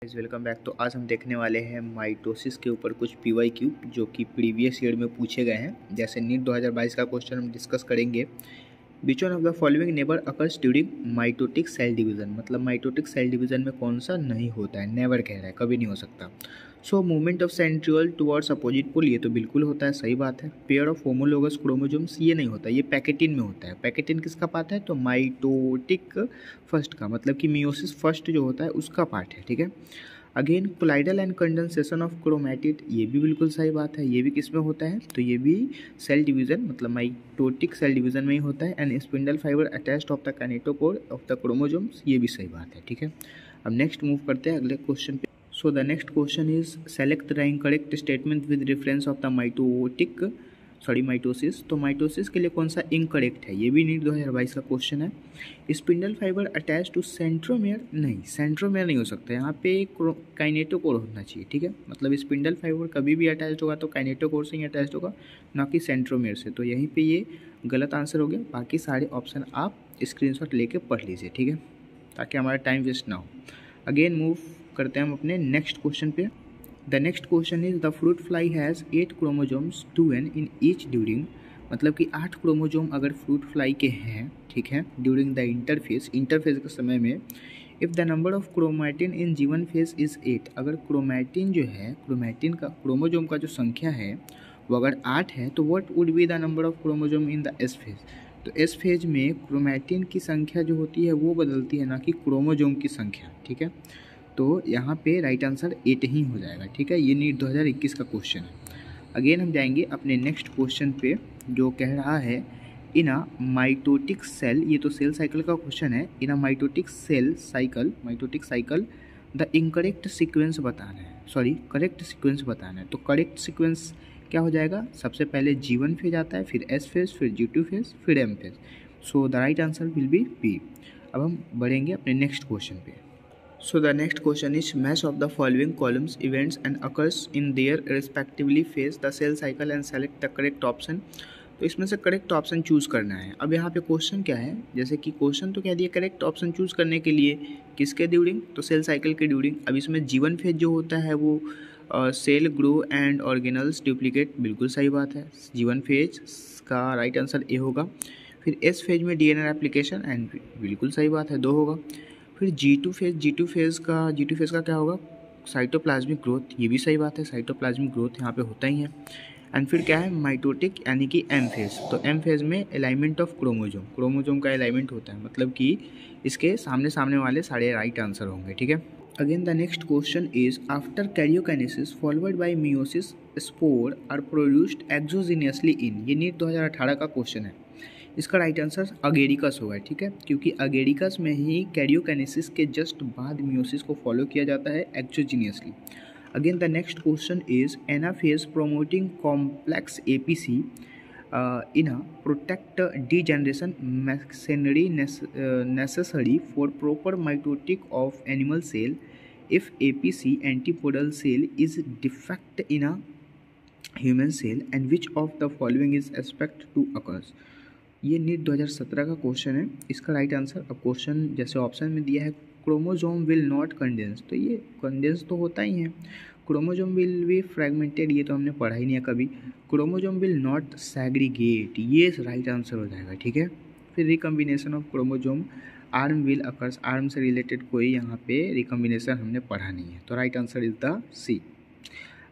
Welcome back. तो आज हम देखने वाले हैं माइटोसिस के ऊपर कुछ PYQ जो कि प्रीवियस ईयर में पूछे गए हैं। जैसे नीट 2022 का क्वेश्चन हम डिस्कस करेंगे। Which one of the following never occurs during mitotic cell division, मतलब माइटोटिक सेल डिवीजन में कौन सा नहीं होता है। नेवर कह रहा है, कभी नहीं हो सकता। So movement of centriole towards opposite pole, ये तो बिल्कुल होता है, सही बात है। पेयर ऑफ होमोलोगस क्रोमोसोम्स, ये नहीं होता, ये पैकेटिन में होता है। पैकेटिन किसका पार्ट है? तो माइटोटिक फर्स्ट का, मतलब कि मियोसिस फर्स्ट जो होता है उसका पार्ट है, ठीक है। Again colloidal and condensation of chromatid, ये भी बिल्कुल सही बात है। ये भी किस में होता है? तो ये भी सेल डिवीजन, मतलब माइटोटिक सेल डिवीजन में ही होता है। And spindle fibre attached of the kinetochore of the chromosomes, ये भी सही बात है, ठीक है। अब नेक्स्ट मूव करते हैं अगले क्वेश्चन पे। So the next question is select the incorrect statement with reference of the mitosis. तो माइटोसिस के लिए कौन सा इनकरेक्ट है? ये भी नीट 2022 का क्वेश्चन है। Spindle fibre attach to centromere, नहीं, सेंट्रोमेयर नहीं हो सकता, यहाँ पे काइनेटोकोर होना चाहिए, ठीक है। मतलब स्पिंडल फाइबर कभी भी अटैच होगा तो काइनेटोकोर से ही अटैच होगा, ना कि सेंट्रोमेयर से। तो यहीं पे ये गलत आंसर हो गया। बाकी सारे ऑप्शन आप स्क्रीनशॉट लेके पढ़ लीजिए, ठीक है, ताकि हमारा टाइम वेस्ट ना हो। अगेन मूव करते हैं हम अपने नेक्स्ट क्वेश्चन पे। The next question is the fruit fly has 8 chromosomes 2n in each during, मतलब कि 8 क्रोमोजोम अगर फ्रूट फ्लाई के हैं, ठीक है, ड्यूरिंग द इंटरफेज के समय में। If the number of chromatin इन जीवन फेज इज़ 8, अगर क्रोमैटिन जो है, क्रोमैटिन का क्रोमोजोम का जो संख्या है वो अगर 8 है, तो what would be the number of chromosome in the S phase. तो एस फेज में क्रोमैटिन की संख्या जो होती है वो बदलती है, ना कि क्रोमोजोम की संख्या, ठीक है। तो यहाँ पे राइट आंसर 8 ही हो जाएगा, ठीक है। ये नीट 2021 का क्वेश्चन है। अगेन हम जाएंगे अपने नेक्स्ट क्वेश्चन पे, जो कह रहा है इन अ माइटोटिक सेल, ये तो सेल साइकिल का क्वेश्चन है। In a mitotic cycle the incorrect sequence बताना है, सॉरी करेक्ट सीक्वेंस बताना है। तो करेक्ट सीक्वेंस क्या हो जाएगा? सबसे पहले G1 फेज आता है, फिर S फेज, फिर G2 फेज, फिर M phase. So the right answer will B B। अब हम बढ़ेंगे अपने नेक्स्ट क्वेश्चन पे। So the next question is match of the following columns events and occurs in their respectively phase the cell cycle and select the correct option। तो इसमें से correct option choose करना है। अब यहाँ पे क्वेश्चन क्या है, जैसे कि क्वेश्चन तो कह दिया करेक्ट ऑप्शन चूज़ करने के लिए किसके ड्यूरिंग, तो सेल साइकिल के ड्यूरिंग। अब इसमें जीवन फेज जो होता है वो cell grow and organelles duplicate, बिल्कुल सही बात है। जीवन फेज का राइट आंसर ए होगा। फिर एस फेज में DNA एप्लीकेशन एंड बिल्कुल सही बात है, 2 होगा। फिर G2 फेज का क्या होगा? साइटोप्लाज्मिक ग्रोथ, ये भी सही बात है, साइटोप्लाज्मिक ग्रोथ यहाँ पे होता ही है। एंड फिर क्या है? माइटोटिक, यानी कि M फेज। तो M फेज में अलाइनमेंट ऑफ क्रोमोजोम का अलाइनमेंट होता है, मतलब कि इसके सामने वाले सारे राइट आंसर होंगे, ठीक है। Again the next question is after karyokinesis followed by meiosis spore are produced exogenously in, ये नीट 2018 का क्वेश्चन है। इसका राइट आंसर अगेरिकस होगा, ठीक है, क्योंकि अगेरिकस में ही कैरियोकाइनेसिस के जस्ट बाद मियोसिस को फॉलो किया जाता है एक्सोजीनियसली। Again the next question is anaphase promoting complex APC in a protect degeneration machinery necessary for proper mitotic of animal cell if APC antipodal cell is defect in a human cell and which of the following is expect to occurs। ये NEET 2017 का question है। इसका right answer, अब question जैसे option में दिया है chromosome will not condense, तो ये कंडेंस तो होता ही है। क्रोमोजोम विल बी फ्रेगमेंटेड, ये तो हमने पढ़ा ही नहीं है कभी। क्रोमोजोम विल नॉट सेग्रीगेट, ये राइट आंसर हो जाएगा, ठीक है। फिर recombination of chromosome arm will occurs, arm से रिलेटेड कोई यहाँ पे रिकम्बिनेशन हमने पढ़ा नहीं है, तो right answer is the C।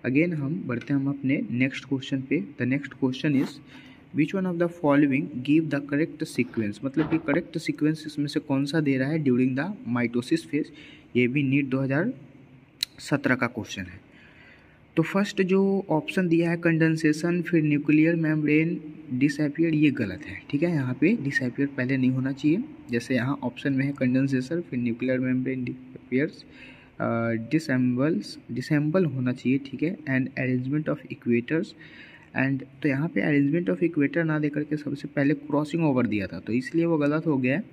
Again हम बढ़ते हैं हम अपने नेक्स्ट क्वेश्चन पे। The next question is which one of the following give the correct sequence, मतलब कि करेक्ट सीक्वेंस इसमें से कौन सा दे रहा है ड्यूरिंग द माइटोसिस फेज। ये भी नीट 2017 का क्वेश्चन है। तो फर्स्ट जो ऑप्शन दिया है कंडेंसेशन, फिर न्यूक्लियर मेम्ब्रेन डिसअपियर, ये गलत है, ठीक है। यहाँ पे डिसअपियर पहले नहीं होना चाहिए, जैसे यहाँ ऑप्शन में है कंडेंसेशन, फिर न्यूक्लियर मेम्ब्रेन डिसअपियर्स, डिसेंबल होना चाहिए, ठीक है। And arrangement of equators, and तो यहाँ पे अरेंजमेंट ऑफ इक्वेटर ना देकर के सबसे पहले क्रॉसिंग ओवर दिया था, तो इसलिए वो गलत हो गया है।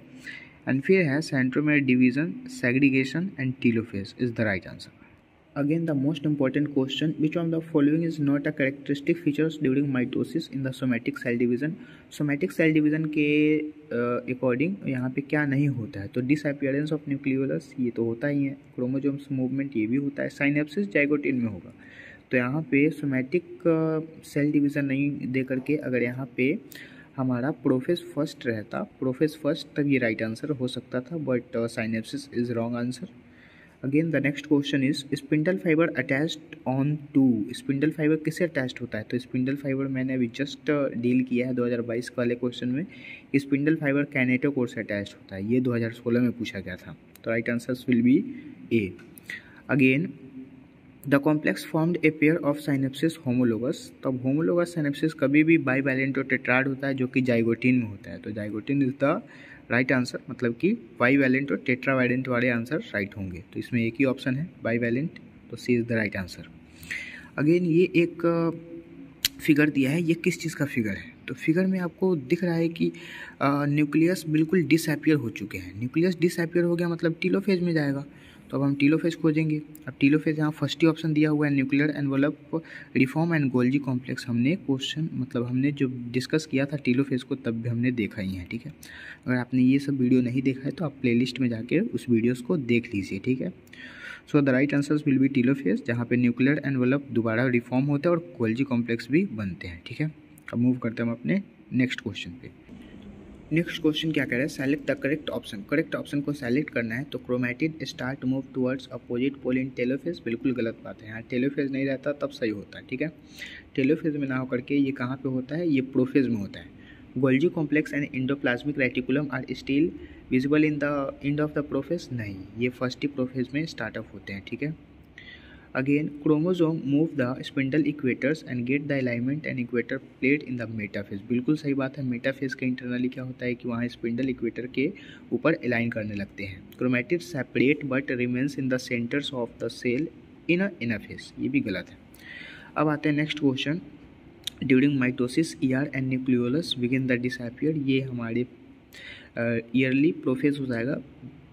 एंड फिर है centromere division, segregation and telophase is the right answer. Again, the most important question: which one of the following is not a characteristic features during mitosis in the somatic cell division? Somatic cell division के according यहाँ पे क्या नहीं होता है? तो disappearance of nucleolus ये तो होता ही है, क्रोमोसोम्स मूवमेंट ये भी होता है, साइनेप्सिस जाइगोटिन में होगा। तो यहाँ पे सोमेटिक सेल डिवीजन नहीं दे करके अगर यहाँ पे हमारा प्रोफेस फर्स्ट रहता, प्रोफेस फर्स्ट, तब ये राइट आंसर हो सकता था, but synapsis is wrong answer. Again the next question is spindle fibre attached on to, spindle fibre किससे अटैच्ड होता है? तो स्पिंडल फाइबर मैंने अभी जस्ट डील किया है 2022 वाले क्वेश्चन में, स्पिंडल फाइबर कैनेटोकोर से अटैच्ड होता है, ये 2016 में पूछा गया था। तो right answers will be A. Again the complex formed a pair of synapsis homologous, तब होमोलोगस साइनेप्सिस कभी भी बाईवैलेंट और टेट्राड होता है जो कि जाइगोटिन में होता है। तो zygotene is the right answer, मतलब कि बाईवैलेंट और टेट्रावैलेंट वाले आंसर राइट होंगे। तो इसमें एक ही ऑप्शन है बाईवैलेंट, तो C is the right answer. Again ये एक फिगर दिया है, ये किस चीज़ का फिगर है? तो फिगर में आपको दिख रहा है कि न्यूक्लियस बिल्कुल डिसअपियर हो चुके हैं। न्यूक्लियस डिसअपियर हो गया मतलब टीलोफेज में जाएगा, तो अब हम टीलोफेज खोजेंगे। अब टीलोफेज यहाँ फर्स्ट ही ऑप्शन दिया हुआ है, nuclear envelope reform and Golgi complex. हमने क्वेश्चन मतलब हमने जो डिस्कस किया था टीलोफेज को तब भी हमने देखा ही है, ठीक है। अगर आपने ये सब वीडियो नहीं देखा है तो आप प्लेलिस्ट में जाके उस वीडियोस को देख लीजिए, ठीक है। सो the right answers will B telophase, जहाँ पे न्यूक्लियर एनवलप दोबारा रिफॉर्म होता है और गोल्जी कॉम्प्लेक्स भी बनते हैं, ठीक है। अब मूव करते हैं हम अपने नेक्स्ट क्वेश्चन पे। नेक्स्ट क्वेश्चन क्या कह रहा है? Select the correct option. Correct option को सेलेक्ट करना है, तो chromatid start move towards opposite pole in telophase, बिल्कुल गलत बात है। यहाँ टेलोफेज नहीं रहता तब सही होता है, ठीक है। टेलोफेज में ना होकर के ये कहाँ पे होता है? ये प्रोफेज में होता है। Golgi complex and endoplasmic reticulum are still visible in the end of the prophase, नहीं, ये फर्स्ट ही प्रोफेज में स्टार्टअप होते हैं, ठीक है। Again chromosome move the spindle equators and get the alignment and equator plate in the metaphase, बिल्कुल सही बात है। मेटाफेज के इंटरनली क्या होता है कि वहाँ स्पिंडल इक्वेटर के ऊपर अलाइन करने लगते हैं। Chromatid separate but remains in the centres of the cell in a anaphase, ये भी गलत है। अब आते हैं next question. During mitosis ER and nucleolus begin the disappear, ये हमारे ईयरली प्रोफेज हो जाएगा।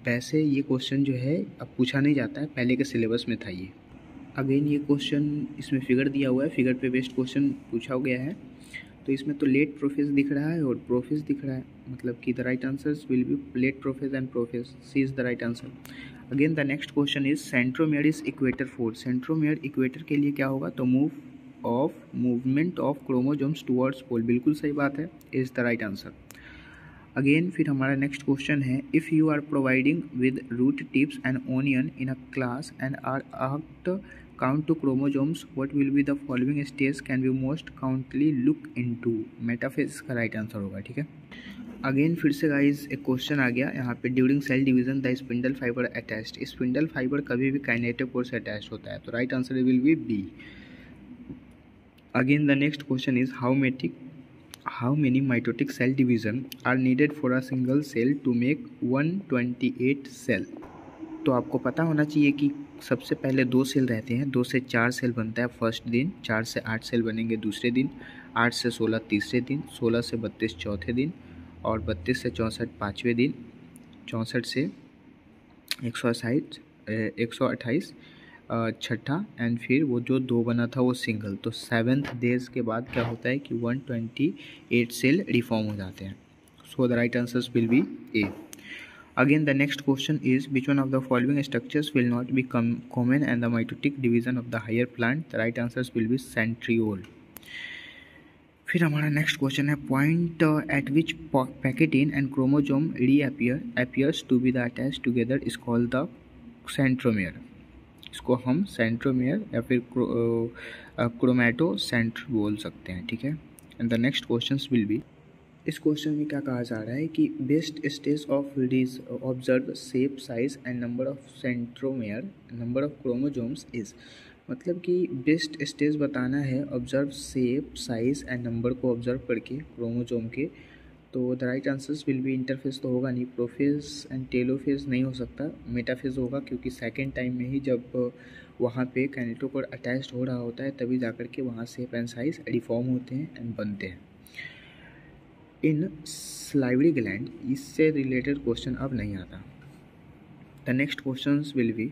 वैसे ये क्वेश्चन जो है अब पूछा नहीं जाता है, पहले के सिलेबस में था ये। अगेन ये क्वेश्चन इसमें फिगर दिया हुआ है, फिगर पे बेस्ड क्वेश्चन पूछा गया है। तो इसमें तो लेट प्रोफेज दिख रहा है और प्रोफेज दिख रहा है, मतलब कि the right answers will be late prophase and prophase, C is the right answer. Again the next question is centromere is equator for, centromere equator के लिए क्या होगा? तो movement of chromosomes towards pole, बिल्कुल सही बात है, is the right answer. Again फिर हमारा नेक्स्ट क्वेश्चन है, if you are providing with root tips and onion in a class and are asked count to chromosomes, what will be the following stage can be most countly look into, metaphase का right answer होगा, ठीक है। Again फिर से guys एक question आ गया यहाँ पे, during cell division the spindle fibre attached, spindle fibre कभी भी काइनेटोकोर से अटैच होता है, तो right answer will be B. Again the next question is how many mitotic cell division are needed for a single cell to make 128 cell? तो आपको पता होना चाहिए कि सबसे पहले 2 सेल रहते हैं, 2 से 4 सेल बनता है फर्स्ट दिन, 4 से 8 सेल बनेंगे दूसरे दिन, 8 से 16 तीसरे दिन, 16 से 32 चौथे दिन और 32 से 64 पाँचवें दिन, 64 से 128 छठा, एंड फिर वो जो 2 बना था वो सिंगल। तो 7th डेज के बाद क्या होता है कि 128 सेल रिफॉर्म हो जाते हैं। So the right answers will be A. Again the next question is which one of the following structures will not be common and the mitotic division of the higher plant, the right answers will be centriole. फिर हमारा next question है, point at which packeting and chromosome appears to be the attached together is called the centromere. इसको हम centromere या फिर क्रोमैटोसेंटर बोल सकते हैं, ठीक है। And the next questions will be, इस क्वेश्चन में क्या कहा जा रहा है कि best stage of this observe shape size and number of centromere number of chromosomes is, मतलब कि बेस्ट स्टेज बताना है observe shape size and number को ऑब्जर्व करके क्रोमोसोम के। तो the right answers will B, interphase तो होगा नहीं, प्रोफेज एंड टेलोफेज नहीं हो सकता, मेटाफेज होगा, क्योंकि सेकेंड टाइम में ही जब वहाँ पे कैनेटोकोर अटैच्ड हो रहा होता है तभी जाकर के वहाँ शेप एंड साइज रिफॉर्म होते हैं एंड बनते हैं। इन स्लाइवरी ग्लैंड, इससे रिलेटेड क्वेश्चन अब नहीं आता। The next question will be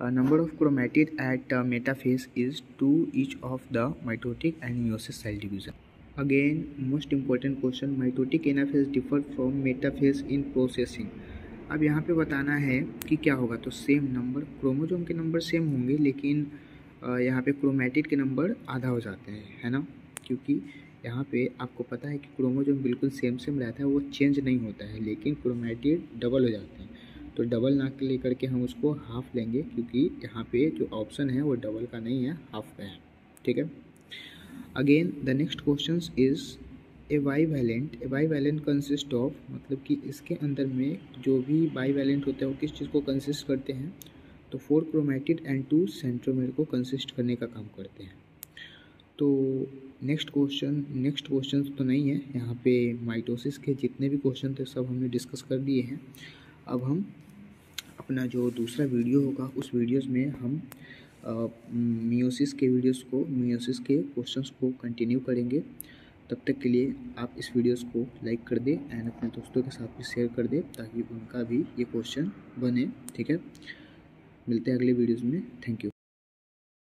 number of chromatid at metaphase is 2 each of the mitotic and meiosis cell division. Again most important question, mitotic anaphase differ from metaphase in processing. अब यहाँ पे बताना है कि क्या होगा. तो सेम नंबर, क्रोमोजोम के नंबर सेम होंगे, लेकिन यहाँ पे क्रोमेटिड के नंबर आधा हो जाते हैं, है ना, क्योंकि यहाँ पे आपको पता है कि क्रोमोजोम बिल्कुल सेम रहता है, वो चेंज नहीं होता है, लेकिन क्रोमेटिड डबल हो जाते हैं. तो डबल ना लेकर के हम उसको हाफ लेंगे, क्योंकि यहाँ पे जो ऑप्शन है वो डबल का नहीं है, हाफ का है. ठीक है. Again the next question is a bivalent consist of, मतलब कि इसके अंदर में जो भी बाईवैलेंट होते हैं वो किस चीज़ को कंसिस्ट करते हैं. तो 4 क्रोमेटिड एंड 2 सेंट्रोमेर को कंसिस्ट करने का काम करते हैं. तो नेक्स्ट क्वेश्चन तो नहीं है यहाँ पे. माइटोसिस के जितने भी क्वेश्चन थे सब हमने डिस्कस कर दिए हैं. अब हम अपना जो दूसरा वीडियो होगा उस वीडियोस में हम मियोसिस के क्वेश्चंस को कंटिन्यू करेंगे. तब तक के लिए आप इस वीडियोस को लाइक कर दें एंड अपने दोस्तों के साथ भी शेयर कर दें, ताकि उनका भी ये क्वेश्चन बने. ठीक है. मिलते हैं अगले वीडियोस में. Thank you.